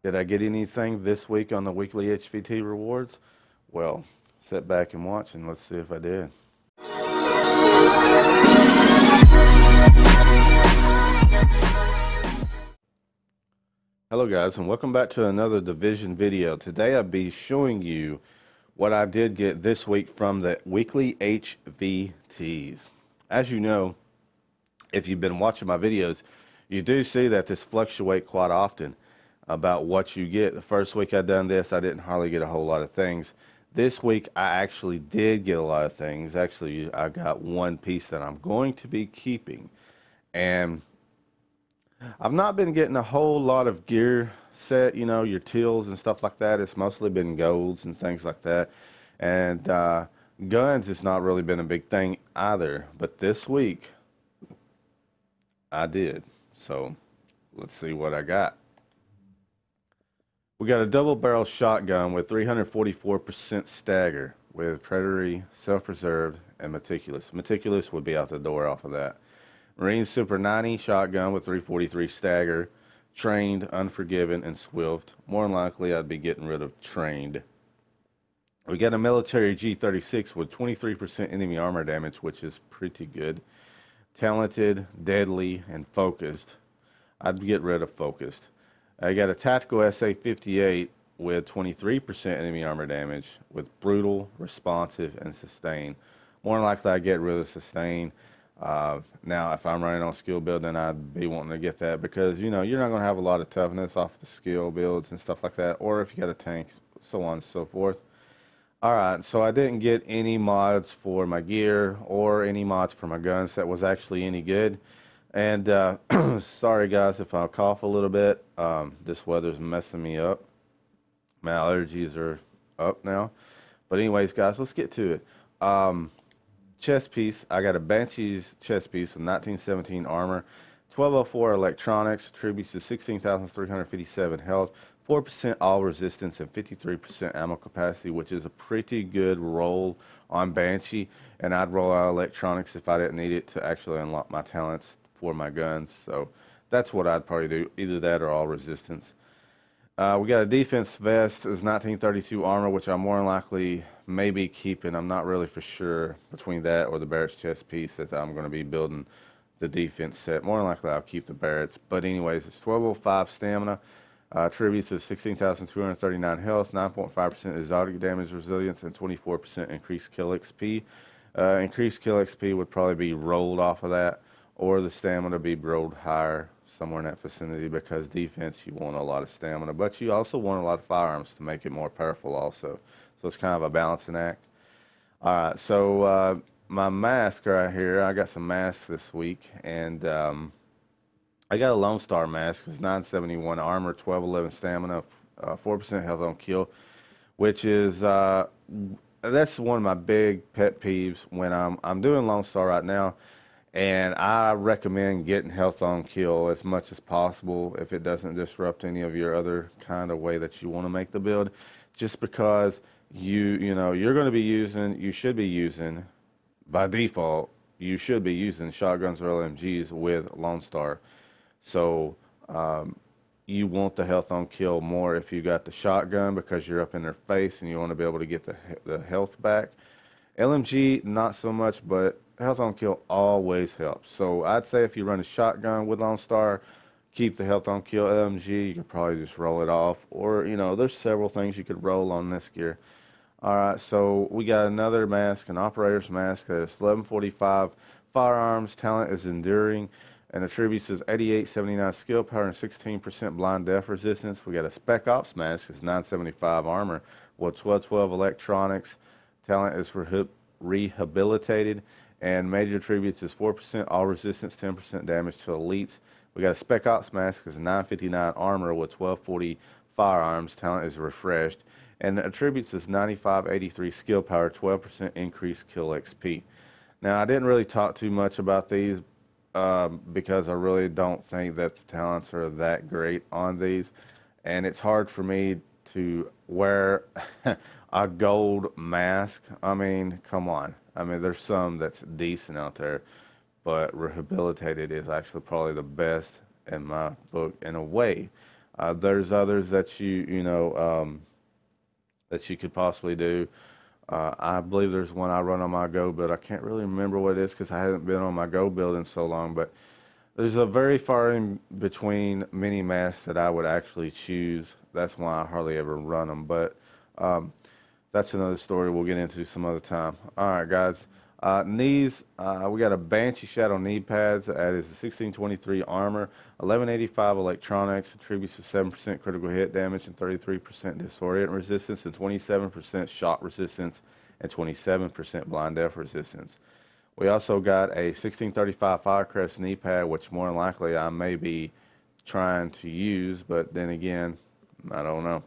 Did I get anything this week on the weekly HVT rewards? Well, sit back and watch and let's see if I did. Hello guys, and welcome back to another Division video. Today I'll be showing you what I did get this week from the weekly HVTs. As you know, if you've been watching my videos, you do see that this fluctuate quite often about what you get. The first week I done this, I didn't hardly get a whole lot of things. This week I actually did get a lot of things. Actually, I got one piece that I'm going to be keeping, and I've not been getting a whole lot of gear set, you know, your teals and stuff like that. It's mostly been golds and things like that. And guns has not really been a big thing either. But this week, I did. So let's see what I got. We got a double barrel shotgun with 344% stagger with predatory, self-preserved, and meticulous. Meticulous would be out the door off of that. Marine Super 90 shotgun with 343 stagger, trained, unforgiven, and swift. More than likely, I'd be getting rid of trained. We got a military G36 with 23% enemy armor damage, which is pretty good. Talented, deadly, and focused. I'd get rid of focused. I got a tactical SA-58 with 23% enemy armor damage, with brutal, responsive, and sustain. More than likely, I'd get rid of sustain. Now, if I'm running on skill build, then I'd be wanting to get that because, you know, you're not going to have a lot of toughness off the skill builds and stuff like that, or if you got a tank, so on and so forth. Alright, so I didn't get any mods for my gear or any mods for my guns that was actually any good. And sorry guys if I cough a little bit. This weather's messing me up. My allergies are up now. But anyways, guys, let's get to it. Chest piece. I got a Banshee's chest piece with 1917 armor, 1204 electronics, attributes to 16,357 health, 4% all resistance, and 53% ammo capacity, which is a pretty good roll on Banshee. And I'd roll out electronics if I didn't need it to actually unlock my talents for my guns. So that's what I'd probably do, either that or all resistance. We got a defense vest is 1932 armor, which I'm more than likely maybe keeping. I'm not really for sure between that or the Barrett's chest piece that I'm going to be building the defense set. More than likely I'll keep the Barrett's. But anyways, it's 1205 stamina, tributes to 16,239 health, 9.5% exotic damage resilience, and 24% increased kill XP. Increased kill XP would probably be rolled off of that, or the stamina be rolled higher somewhere in that vicinity, because defense you want a lot of stamina, but you also want a lot of firearms to make it more powerful also. So it's kind of a balancing act. Alright, so my mask right here, I got some masks this week, and I got a Lone Star mask. It's 971 armor, 1211 stamina, 4% health on kill, which is that's one of my big pet peeves when I'm doing Lone Star right now. And I recommend getting health on kill as much as possible if it doesn't disrupt any of your other kind of way that you want to make the build. Just because you know, you're going to be using, you should be using, by default, you should be using shotguns or LMGs with Lone Star. So you want the health on kill more if you got the shotgun because you're up in their face and you want to be able to get the health back. LMG, not so much, but health on kill always helps. So I'd say if you run a shotgun with Lone Star, keep the health on kill. LMG, you could probably just roll it off. Or, you know, there's several things you could roll on this gear. Alright, so we got another mask, an operator's mask that is 1145 firearms. Talent is enduring. And attributes is 8879 skill power and 16% blind death resistance. We got a Spec Ops mask, it's 975 armor with 1212 electronics. Talent is rehabilitated, and major attributes is 4% all resistance, 10% damage to elites. We got a Spec Ops mask, is 959 armor with 1240 firearms. Talent is refreshed, and the attributes is 9583 skill power, 12% increased kill XP. Now I didn't really talk too much about these because I really don't think that the talents are that great on these, and it's hard for me to wear a gold mask. I mean, come on. I mean, there's some that's decent out there, but rehabilitated is actually probably the best in my book in a way. There's others that that you could possibly do. I believe there's one I run on my Go build. I can't really remember what it is because I haven't been on my Go build in so long, but there's a very far in between mini masts that I would actually choose. That's why I hardly ever run them, but um, that's another story we'll get into some other time. All right, guys. Knees, we got a Banshee Shadow knee pads. That is a 1623 armor, 1185 electronics, attributes to 7% critical hit damage and 33% disorient resistance and 27% shot resistance and 27% blind death resistance. We also got a 1635 Firecrest knee pad, which more than likely I may be trying to use, but then again, I don't know.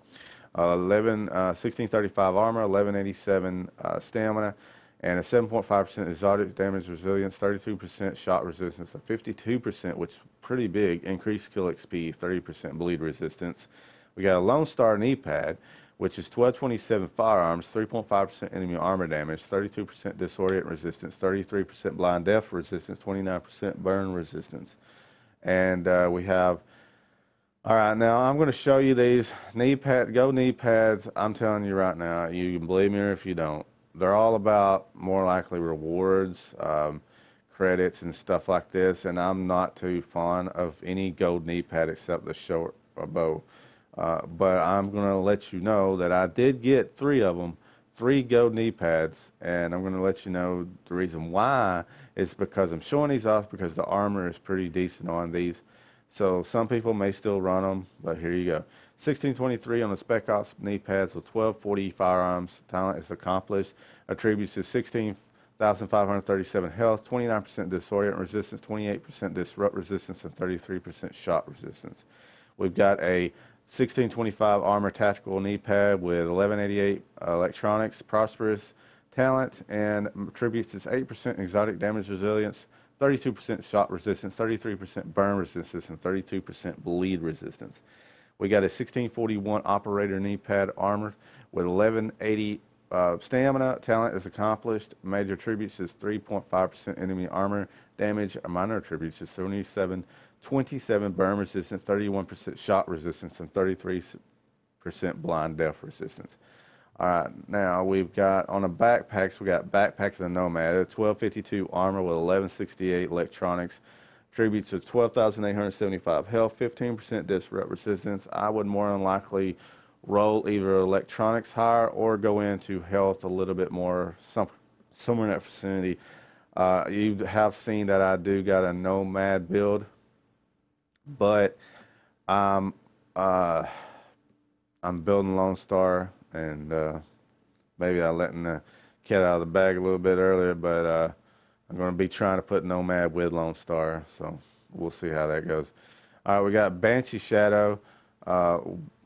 1635 armor, 1187 stamina, and a 7.5% exotic damage resilience, 32% shot resistance, a 52%, which is pretty big, increased kill XP, 30% bleed resistance. We got a Lone Star knee pad, which is 1227 firearms, 3.5% enemy armor damage, 32% disorient resistance, 33% blind death resistance, 29% burn resistance. And we have, all right, now I'm going to show you these Go knee pads. I'm telling you right now, you can believe me or if you don't. They're all about more likely rewards, credits and stuff like this, and I'm not too fond of any gold knee pad except the short bow. But I'm going to let you know that I did get 3 of them, 3 gold knee pads, and I'm going to let you know the reason why is because I'm showing these off because the armor is pretty decent on these. So some people may still run them, but here you go. 1623 on the Spec Ops knee pads with 1240 firearms. Talent is accomplished. Attributes is 16,537 health, 29% disorient resistance, 28% disrupt resistance, and 33% shot resistance. We've got a 1625 armor tactical knee pad with 1188 electronics, prosperous talent, and attributes is 8% exotic damage resilience, 32% shot resistance, 33% burn resistance, and 32% bleed resistance. We got a 1641 operator knee pad armor with 1180 stamina. Talent is accomplished. Major attributes is 3.5% enemy armor damage. Minor attributes is 27 burn resistance, 31% shot resistance, and 33% blind death resistance. All right, now we've got on the backpacks, we got Backpack of the Nomad, a 1252 armor with 1168 electronics, attributes of 12,875 health, 15% disrupt resistance. I would more than likely roll either electronics higher or go into health a little bit more, somewhere in that vicinity. You have seen that I do got a Nomad build, but I'm building Lone Star, and maybe I'm letting the cat out of the bag a little bit earlier, but I'm going to be trying to put Nomad with Lone Star, so we'll see how that goes. All right, we got Banshee Shadow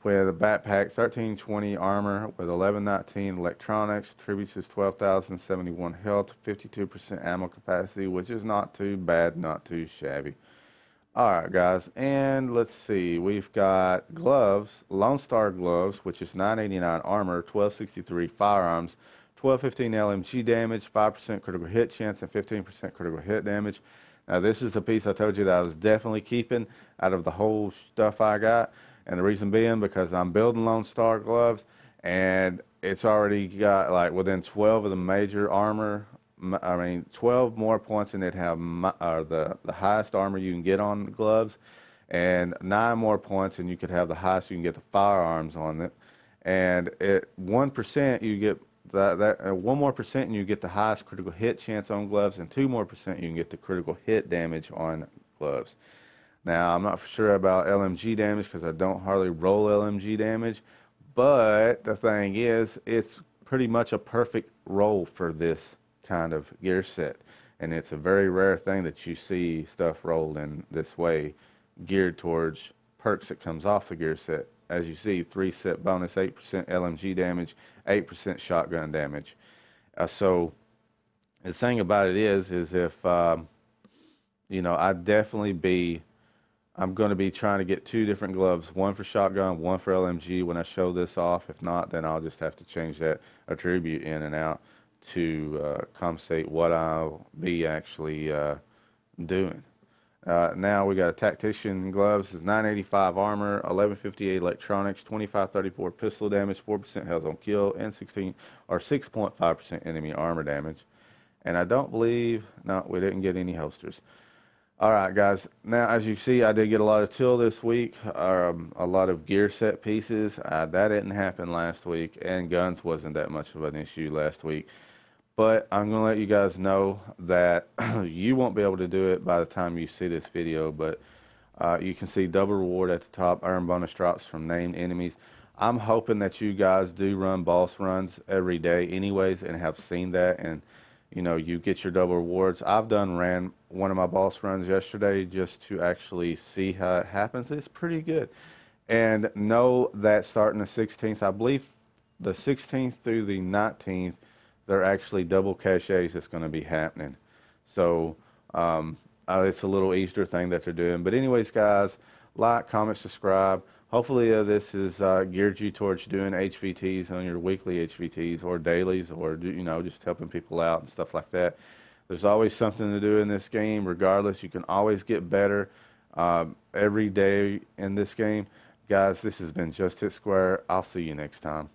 with a backpack, 1320 armor with 1119 electronics, attributes is 12,071 health, 52% ammo capacity, which is not too bad, not too shabby. Alright guys, and let's see, we've got gloves, Lone Star gloves, which is 989 armor, 1263 firearms, 1215 LMG damage, 5% critical hit chance, and 15% critical hit damage. Now this is the piece I told you that I was definitely keeping out of the whole stuff I got, and the reason being because I'm building Lone Star gloves, and it's already got like within 12 of the major armor. 12 more points than they'd have the highest armor you can get on gloves, and 9 more points and you could have the highest you can get the firearms on it. And at 1% you get that 1 more percent and you get the highest critical hit chance on gloves, and 2 more percent you can get the critical hit damage on gloves. Now I'm not for sure about LMG damage because I don't hardly roll LMG damage, but the thing is, it's pretty much a perfect roll for this kind of gear set, and it's a very rare thing that you see stuff rolled in this way, geared towards perks that comes off the gear set. As you see, 3 set bonus, 8% LMG damage, 8% shotgun damage. So the thing about it is if you know, I'm going to be trying to get 2 different gloves, one for shotgun, one for LMG when I show this off. If not, then I'll just have to change that attribute in and out to compensate what I'll be actually doing. Now we got a tactician gloves, is 985 armor, 1158 electronics, 2534 pistol damage, 4% health on kill, and 6.5% enemy armor damage. And I don't believe, no, we didn't get any holsters. Alright guys, now as you see, I did get a lot of till this week, a lot of gear set pieces. That didn't happen last week, and guns wasn't that much of an issue last week. But I'm going to let you guys know that you won't be able to do it by the time you see this video, but you can see double reward at the top, earn bonus drops from named enemies. I'm hoping that you guys do run boss runs every day anyways and have seen that, and you know, you get your double rewards. I've ran one of my boss runs yesterday just to actually see how it happens. It's pretty good. And know that starting the 16th, I believe the 16th through the 19th, they're actually double caches that's going to be happening. So it's a little Easter thing that they're doing. But anyways, guys, like, comment, subscribe. Hopefully this is geared you towards doing HVTs on your weekly HVTs or dailies, or you know, just helping people out and stuff like that. There's always something to do in this game. Regardless, you can always get better every day in this game. Guys, this has been Just Hit Square. I'll see you next time.